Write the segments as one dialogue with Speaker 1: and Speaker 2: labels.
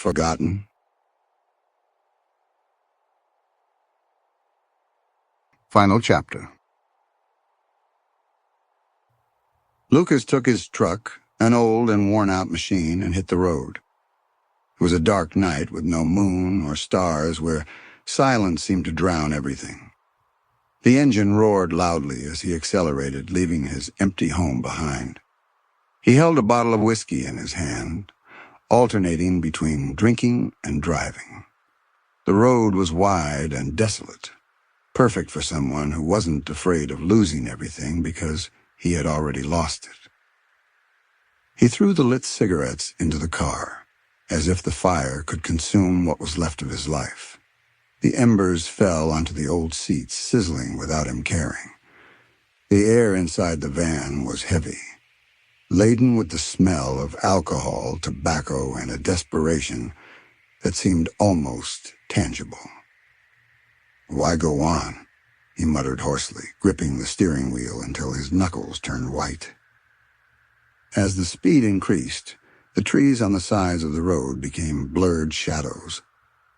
Speaker 1: Forgotten. Final chapter. Lucas took his truck, an old and worn-out machine, and hit the road. It was a dark night with no moon or stars, where silence seemed to drown everything. The engine roared loudly as he accelerated, leaving his empty home behind. He held a bottle of whiskey in his hand, alternating between drinking and driving. The road was wide and desolate, perfect for someone who wasn't afraid of losing everything because he had already lost it. He threw the lit cigarettes into the car, as if the fire could consume what was left of his life. The embers fell onto the old seats, sizzling without him caring. The air inside the van was heavy, laden with the smell of alcohol, tobacco, and a desperation that seemed almost tangible. "Why go on?" he muttered hoarsely, gripping the steering wheel until his knuckles turned white. As the speed increased, the trees on the sides of the road became blurred shadows.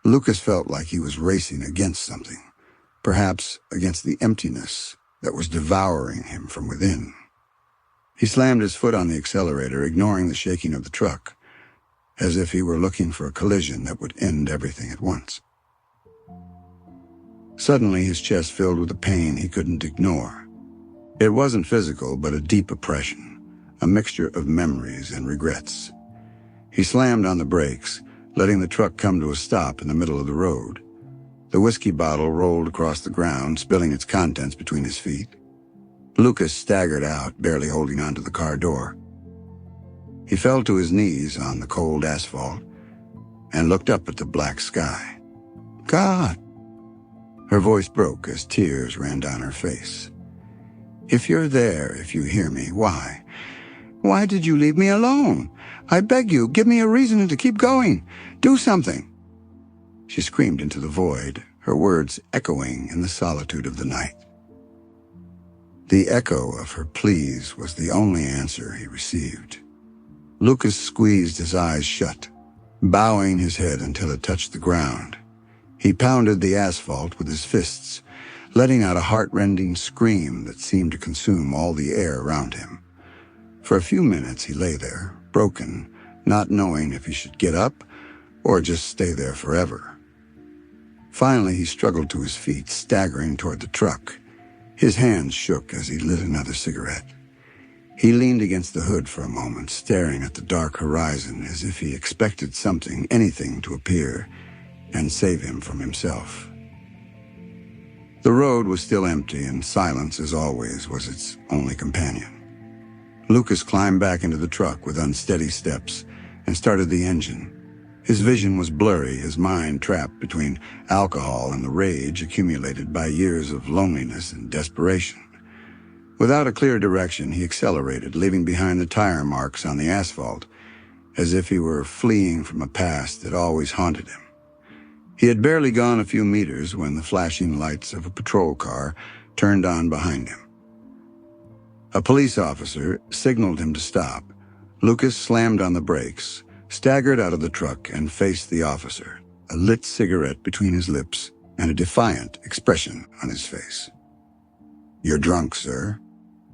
Speaker 1: Lucas felt like he was racing against something, perhaps against the emptiness that was devouring him from within. He slammed his foot on the accelerator, ignoring the shaking of the truck, as if he were looking for a collision that would end everything at once. Suddenly, his chest filled with a pain he couldn't ignore. It wasn't physical, but a deep oppression, a mixture of memories and regrets. He slammed on the brakes, letting the truck come to a stop in the middle of the road. The whiskey bottle rolled across the ground, spilling its contents between his feet. Lucas staggered out, barely holding onto the car door. He fell to his knees on the cold asphalt and looked up at the black sky. "God!" Her voice broke as tears ran down her face. "If you're there, if you hear me, why? Why did you leave me alone? I beg you, give me a reason to keep going. Do something." She screamed into the void, her words echoing in the solitude of the night. The echo of her pleas was the only answer he received. Lucas squeezed his eyes shut, bowing his head until it touched the ground. He pounded the asphalt with his fists, letting out a heart-rending scream that seemed to consume all the air around him. For a few minutes he lay there, broken, not knowing if he should get up or just stay there forever. Finally, he struggled to his feet, staggering toward the truck. His hands shook as he lit another cigarette. He leaned against the hood for a moment, staring at the dark horizon as if he expected something, anything, to appear and save him from himself. The road was still empty, and silence, as always, was its only companion. Lucas climbed back into the truck with unsteady steps and started the engine. His vision was blurry, his mind trapped between alcohol and the rage accumulated by years of loneliness and desperation. Without a clear direction, he accelerated, leaving behind the tire marks on the asphalt, as if he were fleeing from a past that always haunted him. He had barely gone a few meters when the flashing lights of a patrol car turned on behind him. A police officer signaled him to stop. Lucas slammed on the brakes, staggered out of the truck, and faced the officer, a lit cigarette between his lips and a defiant expression on his face. "You're drunk, sir.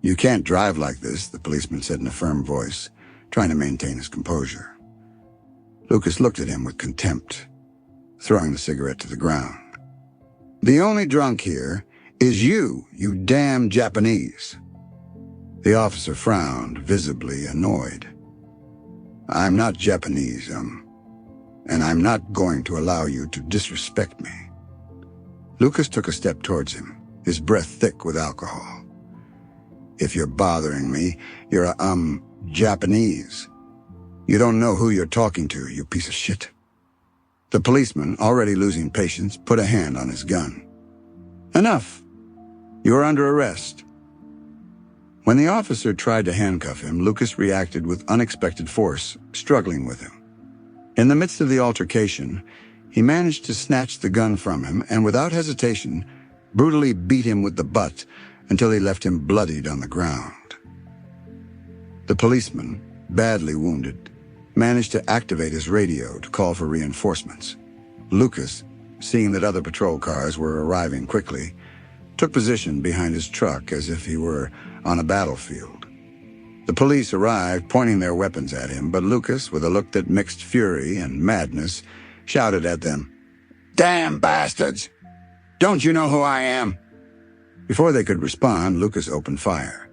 Speaker 1: You can't drive like this," the policeman said in a firm voice, trying to maintain his composure. Lucas looked at him with contempt, throwing the cigarette to the ground. "The only drunk here is you damn Japanese." The officer frowned, visibly annoyed. "I'm not Japanese, and I'm not going to allow you to disrespect me." Lucas took a step towards him, his breath thick with alcohol. "If you're bothering me, you're Japanese. You don't know who you're talking to, you piece of shit." The policeman, already losing patience, put a hand on his gun. "Enough. You are under arrest." When the officer tried to handcuff him, Lucas reacted with unexpected force, struggling with him. In the midst of the altercation, he managed to snatch the gun from him and, without hesitation, brutally beat him with the butt until he left him bloodied on the ground. The policeman, badly wounded, managed to activate his radio to call for reinforcements. Lucas, seeing that other patrol cars were arriving quickly, took position behind his truck as if he were on a battlefield. The police arrived, pointing their weapons at him, but Lucas, with a look that mixed fury and madness, shouted at them, "Damn bastards! Don't you know who I am?" Before they could respond, Lucas opened fire.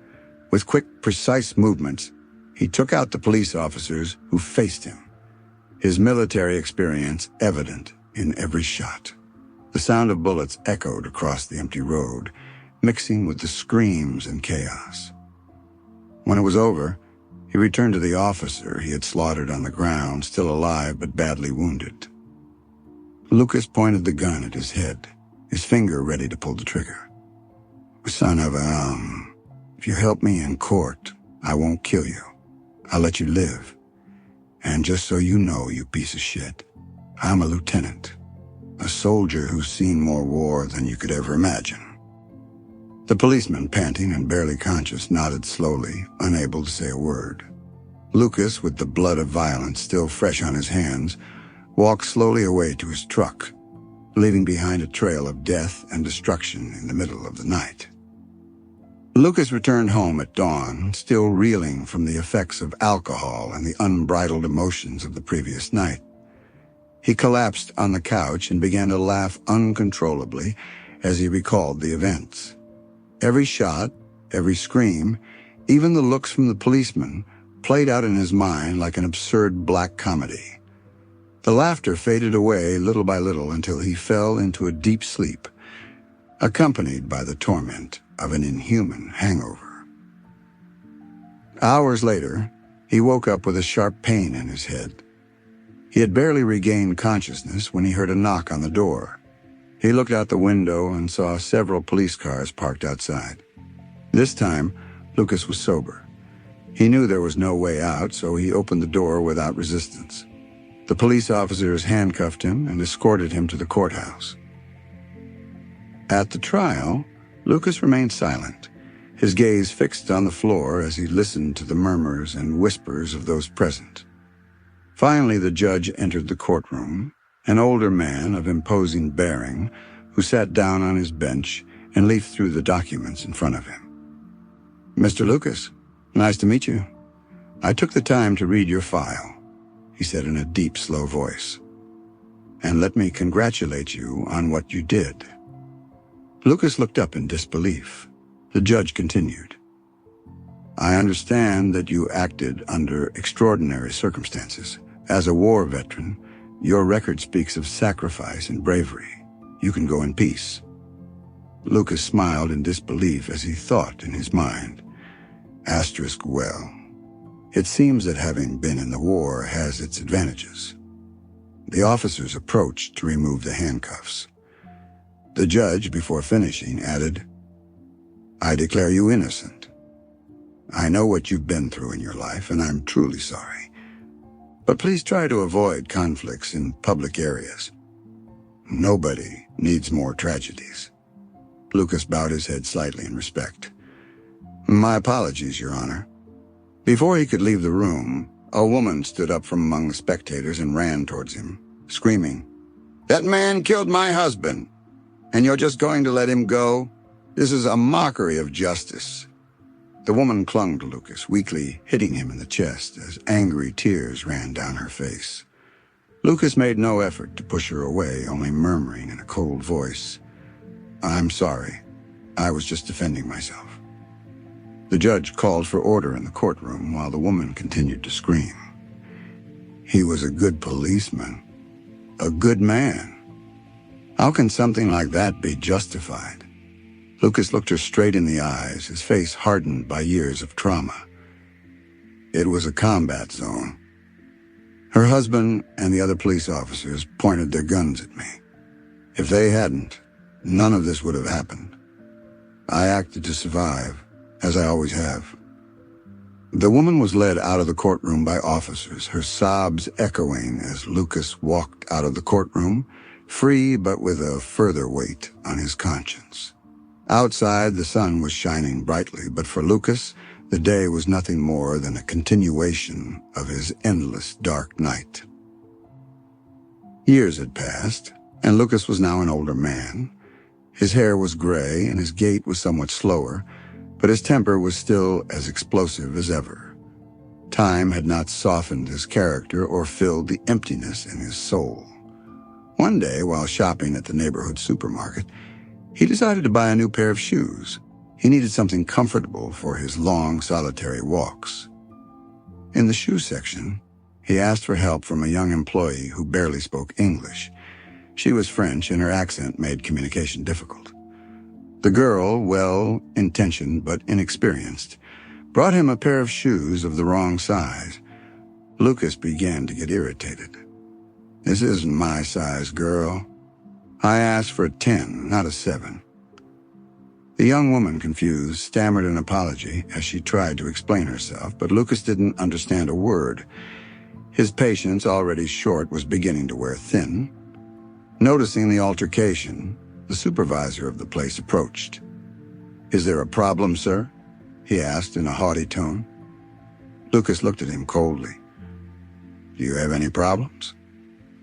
Speaker 1: With quick, precise movements, he took out the police officers who faced him, his military experience evident in every shot. The sound of bullets echoed across the empty road, mixing with the screams and chaos. When it was over, he returned to the officer he had slaughtered on the ground, still alive but badly wounded. Lucas pointed the gun at his head, his finger ready to pull the trigger. "Son of a, if you help me in court, I won't kill you. I'll let you live. And just so you know, you piece of shit, I'm a lieutenant, a soldier who's seen more war than you could ever imagine." The policeman, panting and barely conscious, nodded slowly, unable to say a word. Lucas, with the blood of violence still fresh on his hands, walked slowly away to his truck, leaving behind a trail of death and destruction in the middle of the night. Lucas returned home at dawn, still reeling from the effects of alcohol and the unbridled emotions of the previous night. He collapsed on the couch and began to laugh uncontrollably as he recalled the events. Every shot, every scream, even the looks from the policeman, played out in his mind like an absurd black comedy. The laughter faded away little by little until he fell into a deep sleep, accompanied by the torment of an inhuman hangover. Hours later, he woke up with a sharp pain in his head. He had barely regained consciousness when he heard a knock on the door. He looked out the window and saw several police cars parked outside. This time, Lucas was sober. He knew there was no way out, so he opened the door without resistance. The police officers handcuffed him and escorted him to the courthouse. At the trial, Lucas remained silent, his gaze fixed on the floor as he listened to the murmurs and whispers of those present. Finally, the judge entered the courtroom, an older man of imposing bearing who sat down on his bench and leafed through the documents in front of him. "Mr. Lucas, nice to meet you. I took the time to read your file," he said in a deep, slow voice. "And let me congratulate you on what you did." Lucas looked up in disbelief. The judge continued, "I understand that you acted under extraordinary circumstances. As a war veteran, your record speaks of sacrifice and bravery. You can go in peace." Lucas smiled in disbelief as he thought in his mind, well, it seems that having been in the war has its advantages. The officers approached to remove the handcuffs. The judge, before finishing, added, "I declare you innocent. I know what you've been through in your life, and I'm truly sorry. But please try to avoid conflicts in public areas. Nobody needs more tragedies." Lucas bowed his head slightly in respect. "My apologies, Your Honor." Before he could leave the room, a woman stood up from among the spectators and ran towards him, screaming, "That man killed my husband, and you're just going to let him go? This is a mockery of justice." The woman clung to Lucas, weakly hitting him in the chest as angry tears ran down her face. Lucas made no effort to push her away, only murmuring in a cold voice, "I'm sorry. I was just defending myself." The judge called for order in the courtroom while the woman continued to scream. He was a good policeman, a good man. How can something like that be justified? Lucas looked her straight in the eyes, his face hardened by years of trauma. It was a combat zone. Her husband and the other police officers pointed their guns at me. If they hadn't, none of this would have happened. I acted to survive, as I always have. The woman was led out of the courtroom by officers, her sobs echoing as Lucas walked out of the courtroom, free but with a further weight on his conscience. Outside, the sun was shining brightly, but for Lucas, The day was nothing more than a continuation of his endless dark night. Years had passed, and Lucas was now an older man. His hair was gray and his gait was somewhat slower, but his temper was still as explosive as ever. Time had not softened his character or filled the emptiness in his soul. One day, while shopping at the neighborhood supermarket, he decided to buy a new pair of shoes. He needed something comfortable for his long, solitary walks. In the shoe section, he asked for help from a young employee who barely spoke English. She was French, and her accent made communication difficult. The girl, well-intentioned but inexperienced, brought him a pair of shoes of the wrong size. Lucas began to get irritated. "This isn't my size, girl. I asked for a 10, not a 7. The young woman, confused, stammered an apology as she tried to explain herself, but Lucas didn't understand a word. His patience, already short, was beginning to wear thin. Noticing the altercation, the supervisor of the place approached. "Is there a problem, sir?" he asked in a haughty tone. Lucas looked at him coldly. "Do you have any problems?"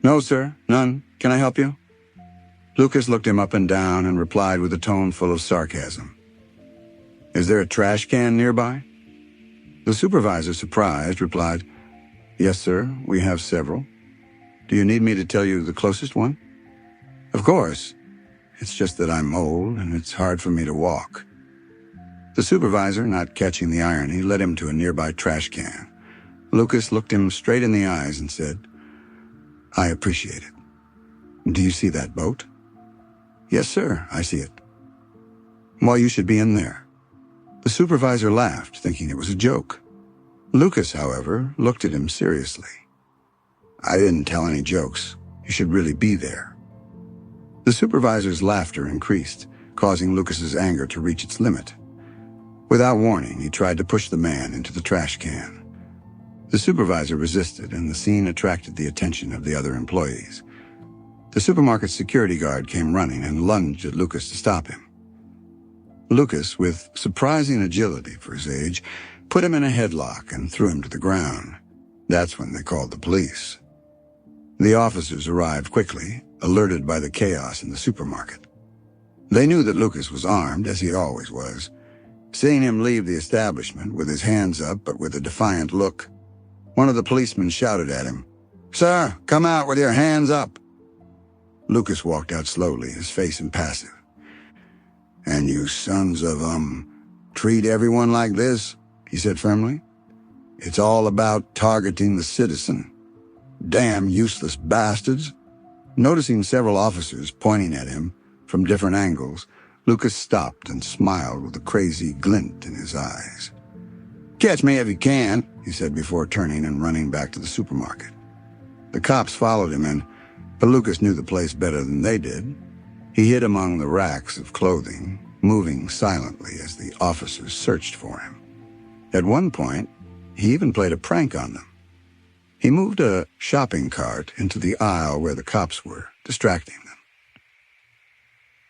Speaker 1: "No, sir, none. Can I help you?" Lucas looked him up and down and replied with a tone full of sarcasm. "Is there a trash can nearby?" The supervisor, surprised, replied, "Yes, sir, we have several. Do you need me to tell you the closest one?" "Of course. It's just that I'm old and it's hard for me to walk." The supervisor, not catching the irony, led him to a nearby trash can. Lucas looked him straight in the eyes and said, "I appreciate it. Do you see that boat?" "Yes, sir, I see it." "Well, you should be in there." The supervisor laughed, thinking it was a joke. Lucas, however, looked at him seriously. "I didn't tell any jokes. You should really be there." The supervisor's laughter increased, causing Lucas's anger to reach its limit. Without warning, he tried to push the man into the trash can. The supervisor resisted, and the scene attracted the attention of the other employees. The supermarket security guard came running and lunged at Lucas to stop him. Lucas, with surprising agility for his age, put him in a headlock and threw him to the ground. That's when they called the police. The officers arrived quickly, alerted by the chaos in the supermarket. They knew that Lucas was armed, as he always was. Seeing him leave the establishment with his hands up but with a defiant look, one of the policemen shouted at him, "Sir, come out with your hands up." Lucas walked out slowly, his face impassive. "And you sons of, treat everyone like this?" he said firmly. "It's all about targeting the citizen. Damn useless bastards." Noticing several officers pointing at him from different angles, Lucas stopped and smiled with a crazy glint in his eyes. "Catch me if you can," he said before turning and running back to the supermarket. The cops followed him, but Lucas knew the place better than they did. He hid among the racks of clothing, moving silently as the officers searched for him. At one point, he even played a prank on them. He moved a shopping cart into the aisle where the cops were, distracting them.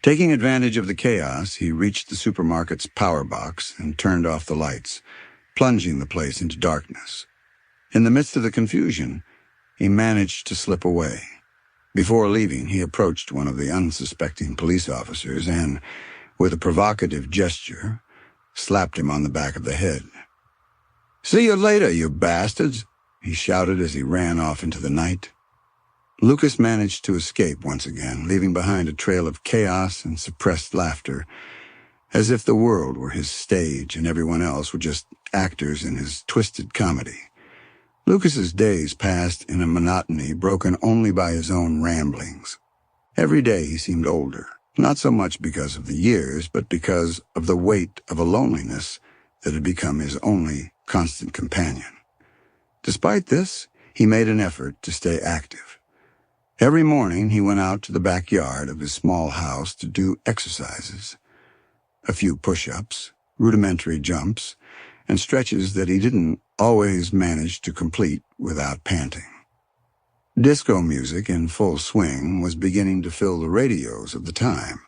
Speaker 1: Taking advantage of the chaos, he reached the supermarket's power box and turned off the lights, plunging the place into darkness. In the midst of the confusion, he managed to slip away. Before leaving, he approached one of the unsuspecting police officers and, with a provocative gesture, slapped him on the back of the head. "See you later, you bastards," he shouted as he ran off into the night. Lucas managed to escape once again, leaving behind a trail of chaos and suppressed laughter, as if the world were his stage and everyone else were just actors in his twisted comedy. Lucas's days passed in a monotony broken only by his own ramblings. Every day he seemed older, not so much because of the years, but because of the weight of a loneliness that had become his only constant companion. Despite this, he made an effort to stay active. Every morning he went out to the backyard of his small house to do exercises. A few push-ups, rudimentary jumps, and stretches that he didn't always manage to complete without panting. Disco music in full swing was beginning to fill the radios of the time.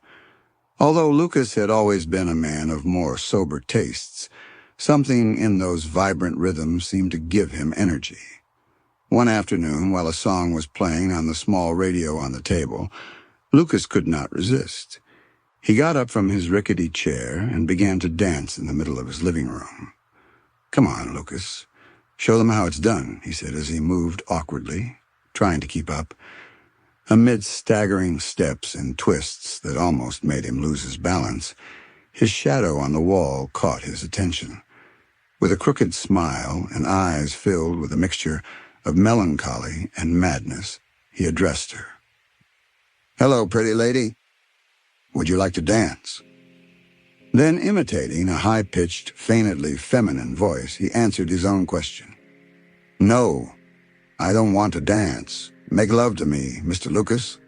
Speaker 1: Although Lucas had always been a man of more sober tastes, Something in those vibrant rhythms seemed to give him energy. One afternoon, while a song was playing on the small radio on the table, Lucas could not resist. He got up from his rickety chair and began to dance in the middle of his living room. "Come on, Lucas. Show them how it's done," he said as he moved awkwardly, trying to keep up. Amid staggering steps and twists that almost made him lose his balance, his shadow on the wall caught his attention. With a crooked smile and eyes filled with a mixture of melancholy and madness, he addressed her. "Hello, pretty lady. Would you like to dance?" Then, imitating a high-pitched, feignedly feminine voice, he answered his own question. "No, I don't want to dance. Make love to me, Mr. Lucas."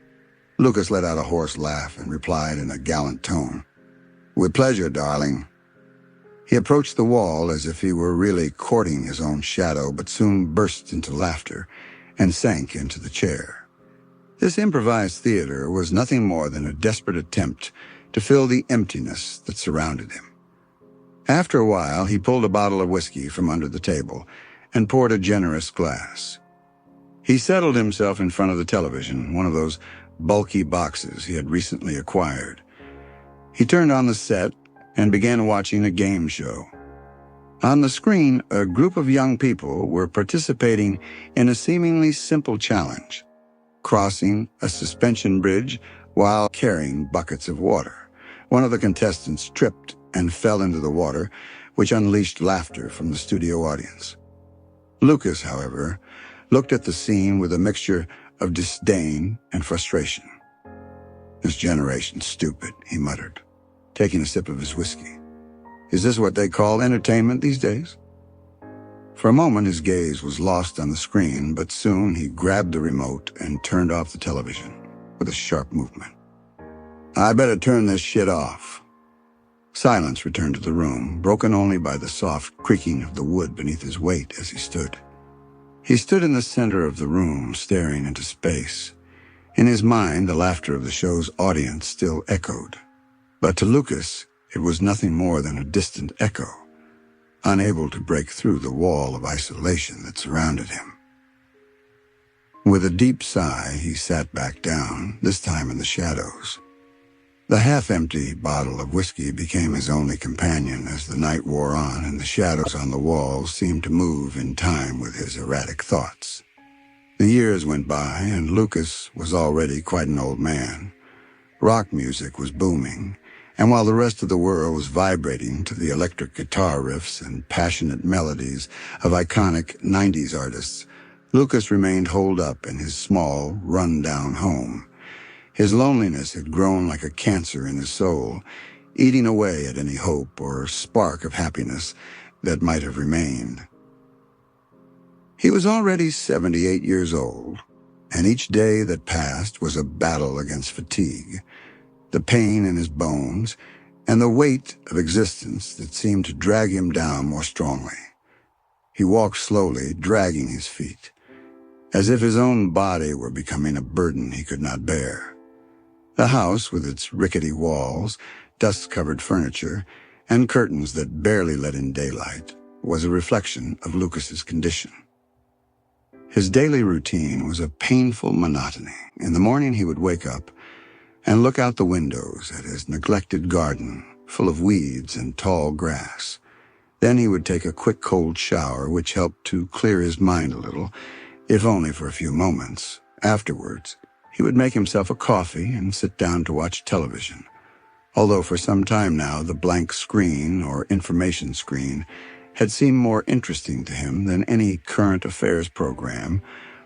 Speaker 1: Lucas let out a hoarse laugh and replied in a gallant tone, "With pleasure, darling." He approached the wall as if he were really courting his own shadow, but soon burst into laughter and sank into the chair. This improvised theater was nothing more than a desperate attempt to fill the emptiness that surrounded him. After a while, he pulled a bottle of whiskey from under the table and poured a generous glass. He settled himself in front of the television, one of those bulky boxes he had recently acquired. He turned on the set and began watching a game show. On the screen, a group of young people were participating in a seemingly simple challenge, crossing a suspension bridge while carrying buckets of water. One of the contestants tripped and fell into the water, which unleashed laughter from the studio audience. Lucas, however, looked at the scene with a mixture of disdain and frustration. "This generation's stupid," he muttered, taking a sip of his whiskey. "Is this what they call entertainment these days?" For a moment his gaze was lost on the screen, but soon he grabbed the remote and turned off the television with a sharp movement. "I better turn this shit off." Silence returned to the room, broken only by the soft creaking of the wood beneath his weight as he stood. He stood in the center of the room, staring into space. In his mind, the laughter of the show's audience still echoed. But to Lucas, it was nothing more than a distant echo, unable to break through the wall of isolation that surrounded him. With a deep sigh, he sat back down, this time in the shadows. The half-empty bottle of whiskey became his only companion as the night wore on and the shadows on the walls seemed to move in time with his erratic thoughts. The years went by, and Lucas was already quite an old man. Rock music was booming, and while the rest of the world was vibrating to the electric guitar riffs and passionate melodies of iconic 90s artists, Lucas remained holed up in his small, run-down home. His loneliness had grown like a cancer in his soul, eating away at any hope or spark of happiness that might have remained. He was already 78 years old, and each day that passed was a battle against fatigue, the pain in his bones, and the weight of existence that seemed to drag him down more strongly. He walked slowly, dragging his feet, as if his own body were becoming a burden he could not bear. The house, with its rickety walls, dust-covered furniture, and curtains that barely let in daylight, was a reflection of Lucas's condition. His daily routine was a painful monotony. In the morning he would wake up and look out the windows at his neglected garden, full of weeds and tall grass. Then he would take a quick cold shower, which helped to clear his mind a little, if only for a few moments. Afterwards, he would make himself a coffee and sit down to watch television, although for some time now the blank screen or information screen had seemed more interesting to him than any current affairs program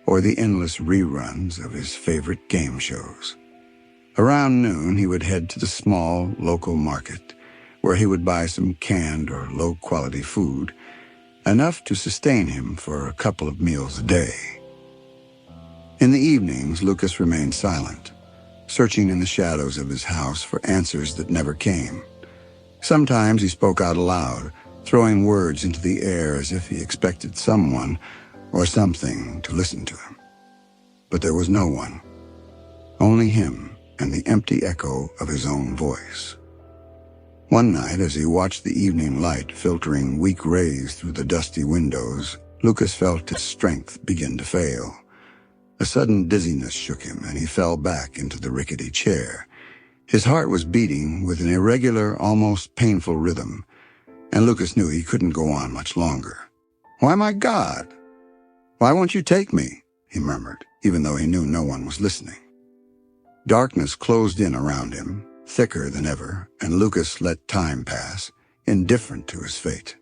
Speaker 1: or the endless reruns of his favorite game shows. Around noon, he would head to the small local market, where he would buy some canned or low-quality food, enough to sustain him for a couple of meals a day. In the evenings, Lucas remained silent, searching in the shadows of his house for answers that never came. Sometimes he spoke out aloud, throwing words into the air as if he expected someone or something to listen to him. But there was no one, only him and the empty echo of his own voice. One night, as he watched the evening light filtering weak rays through the dusty windows, Lucas felt his strength begin to fail. A sudden dizziness shook him, and he fell back into the rickety chair. His heart was beating with an irregular, almost painful rhythm, and Lucas knew he couldn't go on much longer. "Why, my God! Why won't you take me?" he murmured, even though he knew no one was listening. Darkness closed in around him, thicker than ever, and Lucas let time pass, indifferent to his fate.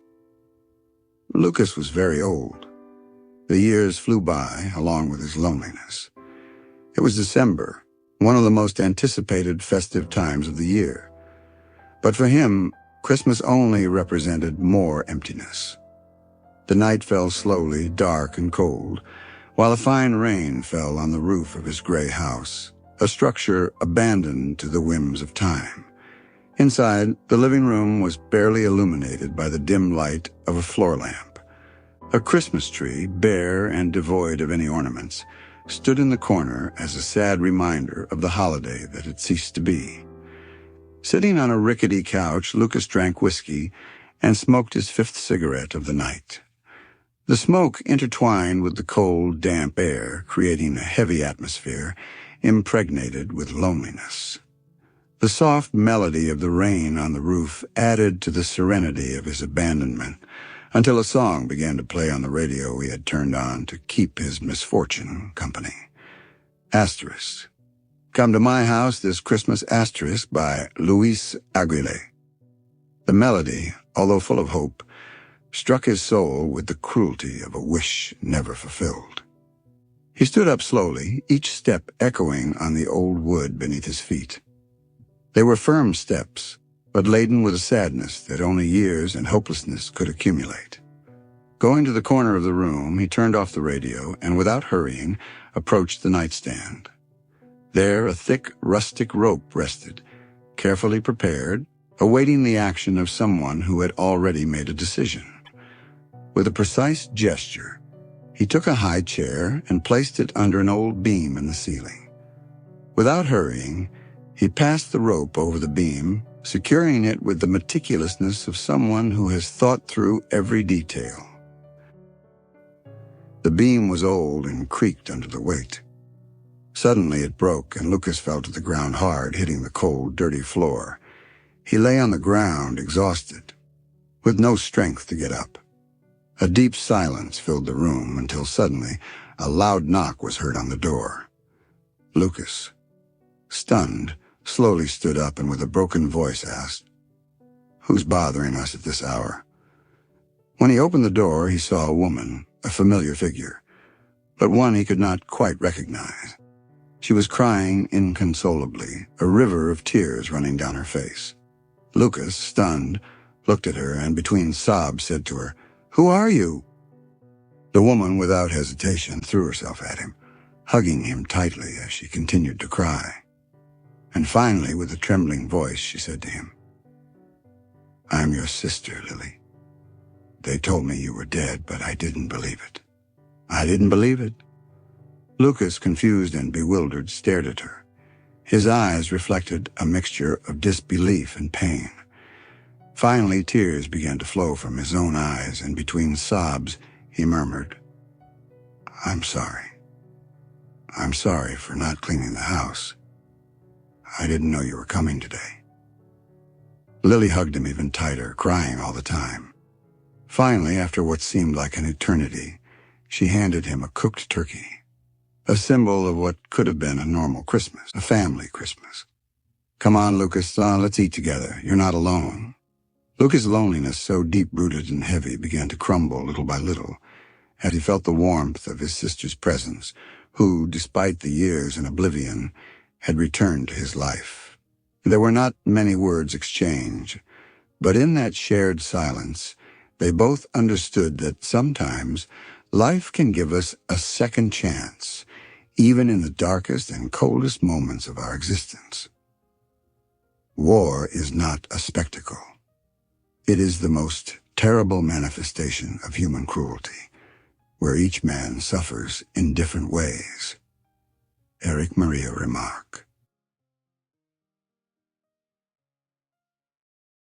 Speaker 1: Lucas was very old. The years flew by, along with his loneliness. It was December, one of the most anticipated festive times of the year. But for him, Christmas only represented more emptiness. The night fell slowly, dark and cold, while a fine rain fell on the roof of his gray house, a structure abandoned to the whims of time. Inside, the living room was barely illuminated by the dim light of a floor lamp. A Christmas tree, bare and devoid of any ornaments, stood in the corner as a sad reminder of the holiday that had ceased to be. Sitting on a rickety couch, Lucas drank whiskey and smoked his fifth cigarette of the night. The smoke intertwined with the cold, damp air, creating a heavy atmosphere, impregnated with loneliness. The soft melody of the rain on the roof added to the serenity of his abandonment, until a song began to play on the radio he had turned on to keep his misfortune company. Asterisk. "Come to My House This Christmas," asterisk, by Luis Aguilé. The melody, although full of hope, struck his soul with the cruelty of a wish never fulfilled. He stood up slowly, each step echoing on the old wood beneath his feet. They were firm steps, but laden with a sadness that only years and hopelessness could accumulate. Going to the corner of the room, he turned off the radio and, without hurrying, approached the nightstand. There, a thick, rustic rope rested, carefully prepared, awaiting the action of someone who had already made a decision. With a precise gesture, he took a high chair and placed it under an old beam in the ceiling. Without hurrying, he passed the rope over the beam, securing it with the meticulousness of someone who has thought through every detail. The beam was old and creaked under the weight. Suddenly it broke, and Lucas fell to the ground hard, hitting the cold, dirty floor. He lay on the ground, exhausted, with no strength to get up. A deep silence filled the room until suddenly a loud knock was heard on the door. Lucas, stunned, slowly stood up and with a broken voice asked, "Who's bothering us at this hour?" When he opened the door, he saw a woman, a familiar figure, but one he could not quite recognize. She was crying inconsolably, a river of tears running down her face. Lucas, stunned, looked at her and between sobs said to her, "Who are you?" The woman, without hesitation, threw herself at him, hugging him tightly as she continued to cry. And finally, with a trembling voice, she said to him, "I'm your sister, Lily. They told me you were dead, but I didn't believe it. I didn't believe it." Lucas, confused and bewildered, stared at her. His eyes reflected a mixture of disbelief and pain. Finally, tears began to flow from his own eyes, and between sobs, he murmured, "I'm sorry. I'm sorry for not cleaning the house. I didn't know you were coming today." Lily hugged him even tighter, crying all the time. Finally, after what seemed like an eternity, she handed him a cooked turkey, a symbol of what could have been a normal Christmas, a family Christmas. "Come on, Lucas, let's eat together. You're not alone." Lucas' loneliness, so deep-rooted and heavy, began to crumble little by little as he felt the warmth of his sister's presence, who, despite the years in oblivion, had returned to his life. There were not many words exchanged, but in that shared silence, they both understood that sometimes life can give us a second chance, even in the darkest and coldest moments of our existence. War is not a spectacle. It is the most terrible manifestation of human cruelty, where each man suffers in different ways. Eric Maria Remarque.